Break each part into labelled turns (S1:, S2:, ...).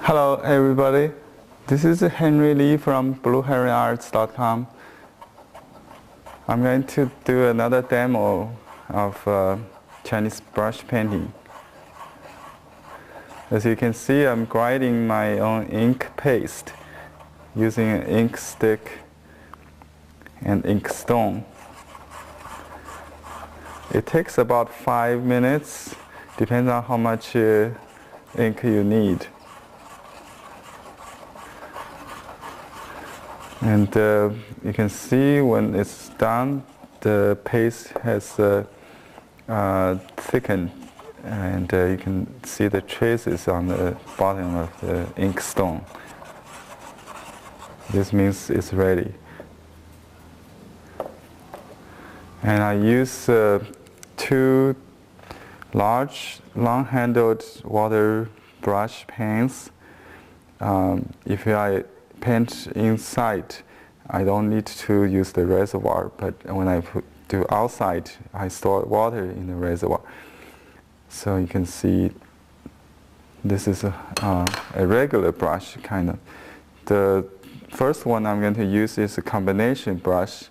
S1: Hello everybody, this is Henry Lee from BlueHeronArts.com. I'm going to do another demo of Chinese brush painting. As you can see, I'm grinding my own ink paste using an ink stick and ink stone. It takes about 5 minutes, depends on how much ink you need. And you can see when it's done, the paste has thickened, and you can see the traces on the bottom of the ink stone. This means it's ready. And I use two large, long-handled water brush pens. If I paint inside, I don't need to use the reservoir, but when I do outside, I store water in the reservoir. So you can see this is a regular brush, kind of. The first one I'm going to use is a combination brush.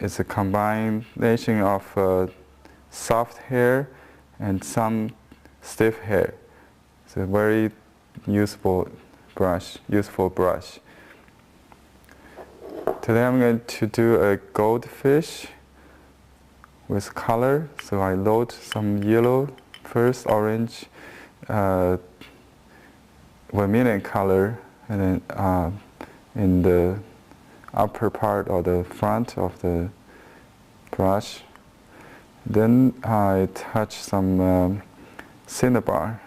S1: It's a combination of soft hair and some stiff hair. It's a very useful brush. Today I'm going to do a goldfish with color. So I load some yellow first, orange, vermilion color, and then in the upper part or the front of the brush. Then I touch some cinnabar.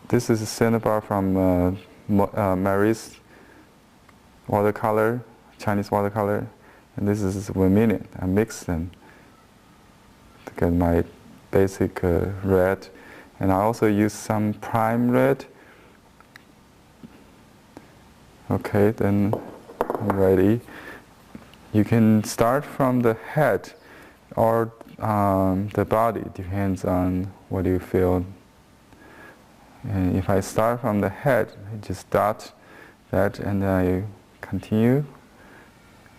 S1: This is a cinnabar from Mary's watercolor, Chinese watercolor, and this is vermilion. I mix them to get my basic red, and I also use some prime red. Okay, then I'm ready. You can start from the head or the body, depends on what you feel. And if I start from the head, I just dot that, and then I continue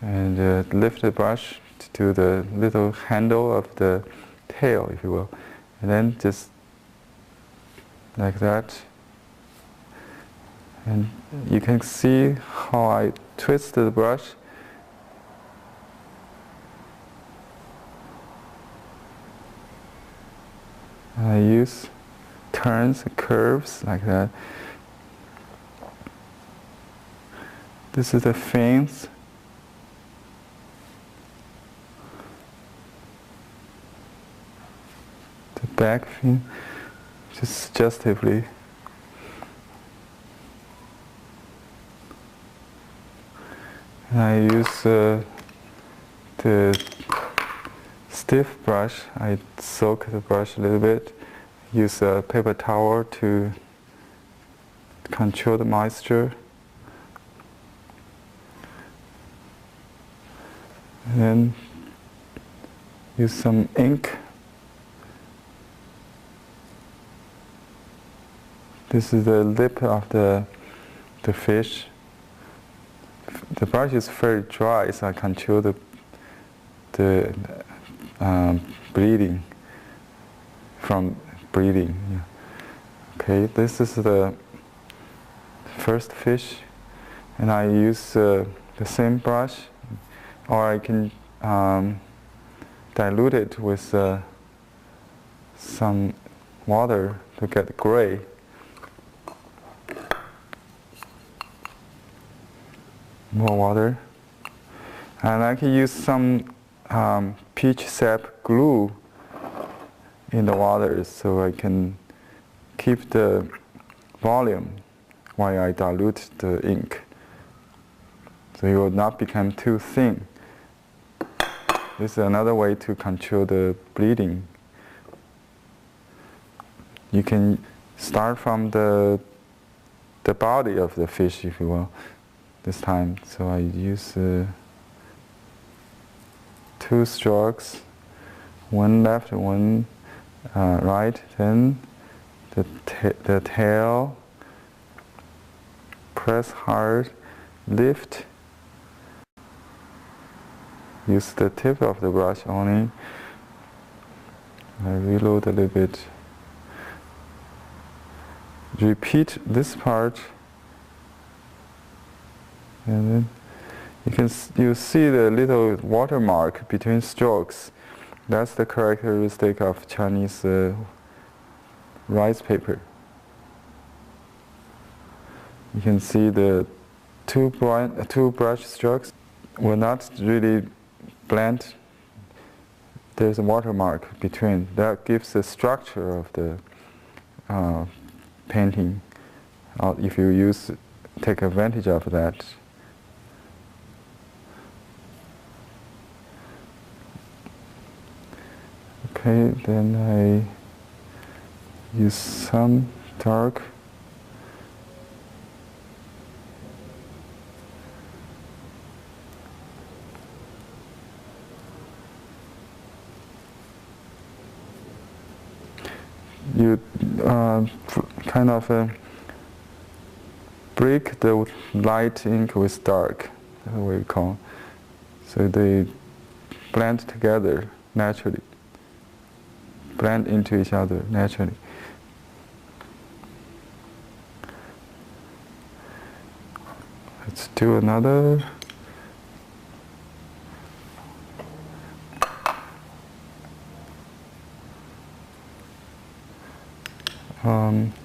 S1: and lift the brush to the little handle of the tail, if you will, and then just like that. And you can see how I twist the brush. I use turns and curves like that. This is the fins. The back fin, just suggestively. And I use the stiff brush. I soak the brush a little bit. Use a paper towel to control the moisture. And then use some ink. This is the lip of the fish. The brush is very dry, so I control the bleeding from breathing. Yeah. Okay, this is the first fish, and I use the same brush, or I can dilute it with some water to get gray. More water, and I can use some peach sap glue in the water, so I can keep the volume while I dilute the ink, so it will not become too thin. This is another way to control the bleeding. You can start from the body of the fish, if you will, this time. So I use 2 strokes, one left, one right, then the tail, press hard, lift. Use the tip of the brush only. I reload a little bit. Repeat this part, and then you see the little watermark between strokes. That's the characteristic of Chinese rice paper. You can see the two brush strokes will not really blend. There's a watermark between. That gives the structure of the painting. If you take advantage of that. Okay, then I use some dark. You kind of break the light ink with dark, that's what we call. So they blend together naturally, blend into each other naturally. Let's do another.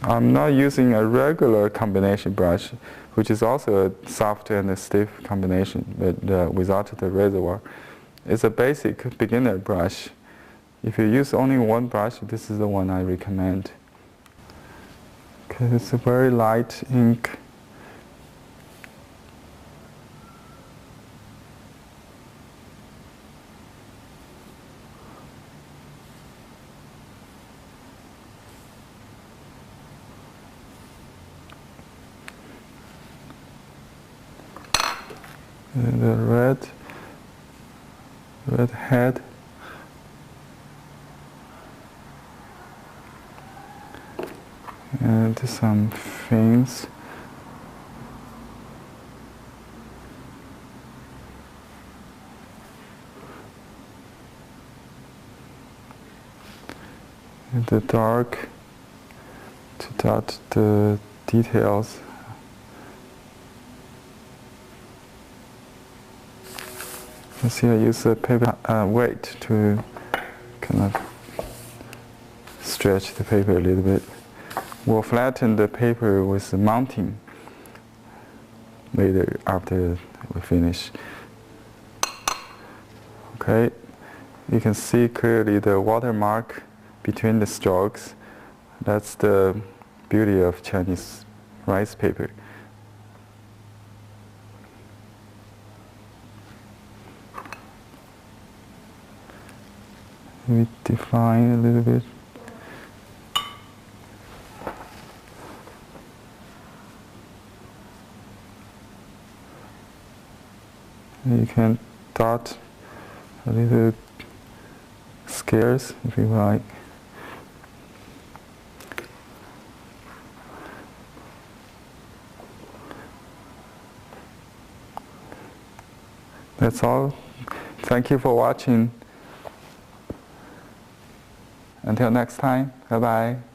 S1: I'm not using a regular combination brush, which is also a soft and a stiff combination, but without the reservoir. It's a basic beginner brush. If you use only one brush, this is the one I recommend. Okay, it's a very light ink. And the red head. And some fins. And the dark to dot the details. You see, I use the paper weight to kind of stretch the paper a little bit. We'll flatten the paper with the mounting later after we finish. Okay, you can see clearly the watermark between the strokes. That's the beauty of Chinese rice paper. We define a little bit. You can dot a little squares if you like. That's all. Thank you for watching. Until next time, bye-bye.